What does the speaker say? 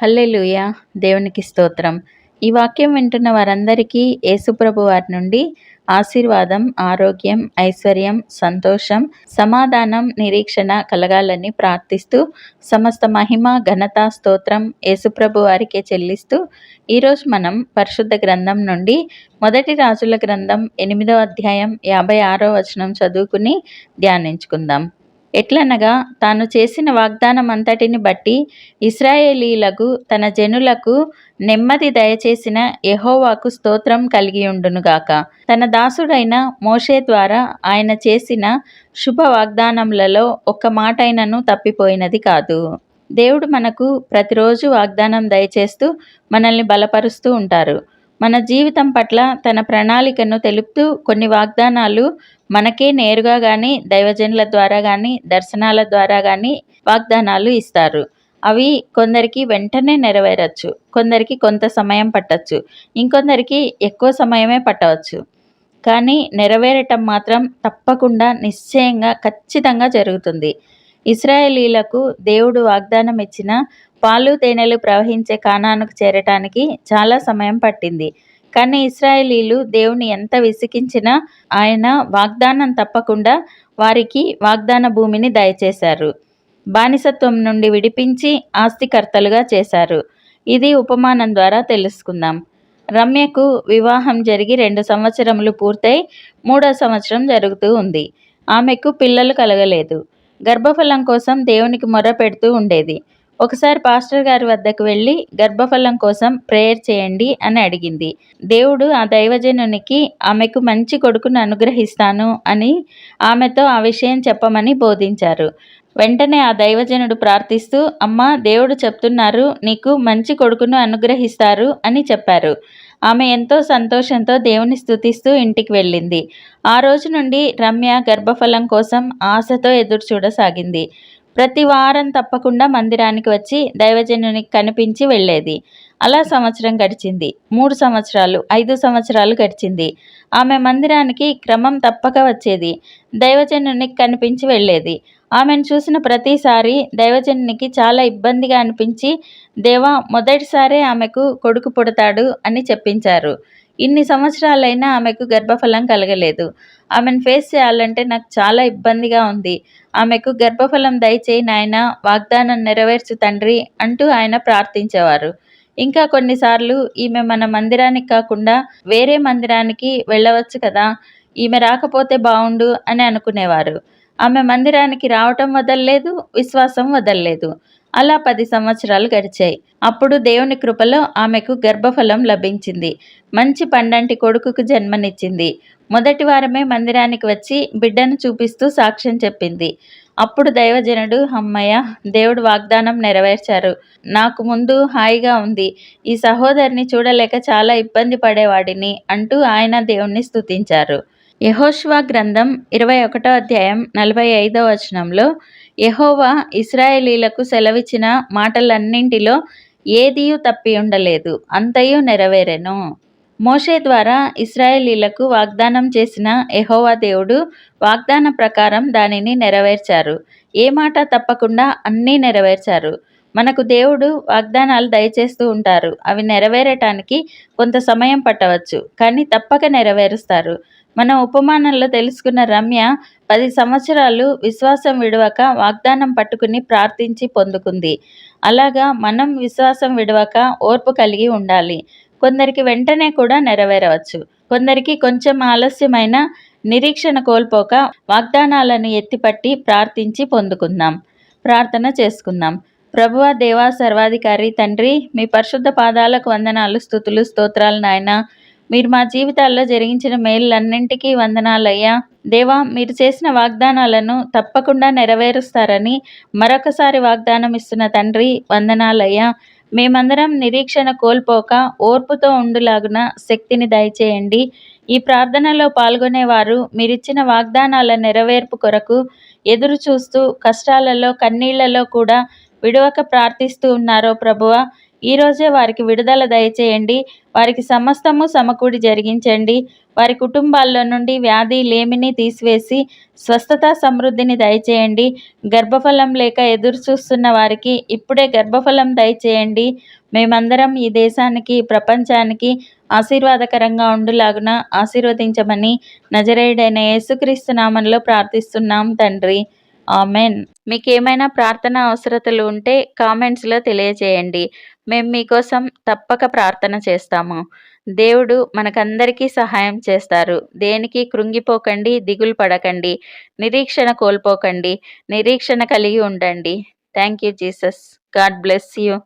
హల్లెలూయా! దేవునికి స్తోత్రం. ఈ వాక్యం వింటున్న వారందరికీ యేసుప్రభు వారి నుండి ఆశీర్వాదం, ఆరోగ్యం, ఐశ్వర్యం, సంతోషం, సమాధానం, నిరీక్షణ కలగాలని ప్రార్థిస్తూ, సమస్త మహిమ, ఘనత, స్తోత్రం యేసుప్రభు వారికే చెల్లిస్తూ, ఈరోజు మనం పరిశుద్ధ గ్రంథం నుండి మొదటి రాజుల గ్రంథం 8వ అధ్యాయం 56వ వచనం చదువుకుని ధ్యానించుకుందాం. ఎట్లనగా తాను చేసిన వాగ్దానం అంతటిని బట్టి ఇశ్రాయేలీలకు తన జనులకు నెమ్మది దయచేసిన యెహోవాకు స్తోత్రం కలిగియుండునుగాక. తన దాసుడైన మోషే ద్వారా ఆయన చేసిన శుభ వాగ్దానములలో ఒక్క మాటైనను తప్పిపోయినది కాదు. దేవుడు మనకు ప్రతిరోజు వాగ్దానం దయచేస్తూ మనల్ని బలపరుస్తూ ఉంటారు. మన జీవితం పట్ల తన ప్రణాళికను తెలుపుతూ కొన్ని వాగ్దానాలు మనకే నేరుగా కానీ, దైవజనుల ద్వారా కానీ, దర్శనాల ద్వారా కానీ వాగ్దానాలు ఇస్తారు. అవి కొందరికి వెంటనే నెరవేరచ్చు, కొందరికి కొంత సమయం పట్టచ్చు, ఇంకొందరికి ఎక్కువ సమయమే పట్టవచ్చు. కానీ నెరవేరటం మాత్రం తప్పకుండా, నిశ్చయంగా, ఖచ్చితంగా జరుగుతుంది. ఇశ్రాయేలీలకు దేవుడు వాగ్దానం ఇచ్చిన పాలు తేనెలు ప్రవహించే కానానుకు చేరటానికి చాలా సమయం పట్టింది. కానీ ఇశ్రాయేలీలు దేవుని ఎంత విసిగించినా ఆయన వాగ్దానం తప్పకుండా వారికి వాగ్దాన భూమిని దయచేశారు. బానిసత్వం నుండి విడిపించి ఆస్తికర్తలుగా చేశారు. ఇది ఉపమానం ద్వారా తెలుసుకుందాం. రమ్యకు వివాహం జరిగి 2 సంవత్సరములు పూర్తయి 3వ సంవత్సరం జరుగుతూ ఉంది. ఆమెకు పిల్లలు కలగలేదు. గర్భఫలం కోసం దేవునికి మొర్ర పెడుతూ ఉండేది. ఒకసారి పాస్టర్ గారి వద్దకు వెళ్ళి గర్భఫలం కోసం ప్రేయర్ చేయండి అని అడిగింది. దేవుడు ఆ దైవజనునికి ఆమెకు మంచి కొడుకును అనుగ్రహిస్తాను అని ఆమెతో ఆ విషయం చెప్పమని బోధించారు. వెంటనే ఆ దైవజనుడు ప్రార్థిస్తూ, అమ్మా, దేవుడు చెప్తున్నారు, నీకు మంచి కొడుకును అనుగ్రహిస్తారు అని చెప్పారు. ఆమె ఎంతో సంతోషంతో దేవుని స్తుతిస్తూ ఇంటికి వెళ్ళింది. ఆ రోజు నుండి రమ్య గర్భఫలం కోసం ఆశతో ఎదురు చూడసాగింది. ప్రతి వారం తప్పకుండా మందిరానికి వచ్చి దైవజనునికి కనిపించి వెళ్ళేది. అలా సంవత్సరం గడిచింది, 3 సంవత్సరాలు, 5 సంవత్సరాలు గడిచింది. ఆమె మందిరానికి క్రమం తప్పక వచ్చేది, దైవజనునికి కనిపించి వెళ్ళేది. ఆమెను చూసిన ప్రతిసారి దైవజనునికి చాలా ఇబ్బందిగా అనిపించి, దేవా, మొదటిసారే ఆమెకు కొడుకు పుడతాడు అని చెప్పించారు. ఇన్ని సంవత్సరాలైనా ఆమెకు గర్భఫలం కలగలేదు. ఆమెను ఫేస్ చేయాలంటే నాకు చాలా ఇబ్బందిగా ఉంది. ఆమెకు గర్భఫలం దయచేయి నాయనా, వాగ్దానం నెరవేర్చు తండ్రి అంటూ ఆయన ప్రార్థించేవారు. ఇంకా కొన్నిసార్లు ఈమె మన మందిరానికి కాకుండా వేరే మందిరానికి వెళ్ళవచ్చు కదా, ఈమె రాకపోతే బావుండు అని అనుకునేవారు. ఆమె మందిరానికి రావటం వదల్లేదు, విశ్వాసం వదల్లేదు. అలా 10 సంవత్సరాలు గడిచాయి. అప్పుడు దేవుని కృపలో ఆమెకు గర్భఫలం లభించింది. మంచి పండంటి కొడుకుకు జన్మనిచ్చింది. మొదటి వారమే మందిరానికి వచ్చి బిడ్డను చూపిస్తూ సాక్ష్యం చెప్పింది. అప్పుడు దైవజనుడు, అమ్మయ్య, దేవుడు వాగ్దానం నెరవేర్చారు, నాకు ముందు హాయిగా ఉంది, ఈ సహోదరిని చూడలేక చాలా ఇబ్బంది పడేవాడిని అంటూ ఆయన దేవుణ్ణి స్తుతించారు. యెహోషువ గ్రంథం 21వ అధ్యాయం 45వ వచనంలో యెహోవా ఇశ్రాయేలీలకు సెలవిచ్చిన మాటలన్నింటిలో ఏదియూ తప్పి ఉండలేదు, అంతయు నెరవేరెను. మోషే ద్వారా ఇశ్రాయేలీలకు వాగ్దానం చేసిన యెహోవా దేవుడు వాగ్దాన ప్రకారం దానిని నెరవేర్చారు. ఏ మాట తప్పకుండా అన్నీ నెరవేర్చారు. మనకు దేవుడు వాగ్దానాలు దయచేస్తూ ఉంటారు. అవి నెరవేరటానికి కొంత సమయం పట్టవచ్చు, కానీ తప్పక నెరవేరుస్తారు. మన ఉపమానంలో తెలుసుకున్న రమ్య 10 సంవత్సరాలు విశ్వాసం విడవక వాగ్దానం పట్టుకుని ప్రార్థించి పొందుకుంది. అలాగా మనం విశ్వాసం విడవక ఓర్పు కలిగి ఉండాలి. కొందరికి వెంటనే కూడా నెరవేరవచ్చు, కొందరికి కొంచెం ఆలస్యమైన నిరీక్షణ కోల్పోక వాగ్దానాలను ఎత్తిపట్టి ప్రార్థించి పొందుకుందాం. ప్రార్థన చేసుకుందాం. ప్రభువా, దేవా, సర్వాధికారి తండ్రి, మీ పరిశుద్ధ పాదాలకు వందనాలు, స్తుతులు, స్తోత్రాలు నాయనా. మీరు మా జీవితాల్లో జరిగించిన మేలులన్నింటికీ వందనాలయ్యా. దేవా, మీరు చేసిన వాగ్దానాలను తప్పకుండా నెరవేరుస్తారని మరొకసారి వాగ్దానం ఇస్తున్న తండ్రి, వందనాలయ్యా. మేమందరం నిరీక్షణ కోల్పోక ఓర్పుతో ఉండులాగున శక్తిని దయచేయండి. ఈ ప్రార్థనలో పాల్గొనేవారు మీరిచ్చిన వాగ్దానాల నెరవేర్పు కొరకు ఎదురు చూస్తూ కష్టాలలో, కన్నీళ్లలో కూడా విడవక ప్రార్థిస్తూ ఉన్నారో ప్రభువా, ఈరోజే వారికి విడుదల దయచేయండి. వారికి సమస్తము సమకూడి జరిగించండి. వారి కుటుంబాల్లో నుండి వ్యాధి లేమిని తీసివేసి స్వస్థత సమృద్ధిని దయచేయండి. గర్భఫలం లేక ఎదురు చూస్తున్న వారికి ఇప్పుడే గర్భఫలం దయచేయండి. మేమందరం ఈ దేశానికి ప్రపంచానికి ఆశీర్వాదకరంగా ఉండులాగున ఆశీర్వదించమని నజరేయుడైన యేసుక్రీస్తు నామంలో ప్రార్థిస్తున్నాం తండ్రి. ఆమెన్. మీకేమైనా ప్రార్థన అవసరతలు ఉంటే కామెంట్స్లో తెలియజేయండి. మేము మీకోసం తప్పక ప్రార్థన చేస్తాము. దేవుడు మనకందరికీ సహాయం చేస్తారు. దేనికి కృంగిపోకండి, దిగులు పడకండి, నిరీక్షణ కోల్పోకండి, నిరీక్షణ కలిగి ఉండండి. Thank you Jesus. God bless you.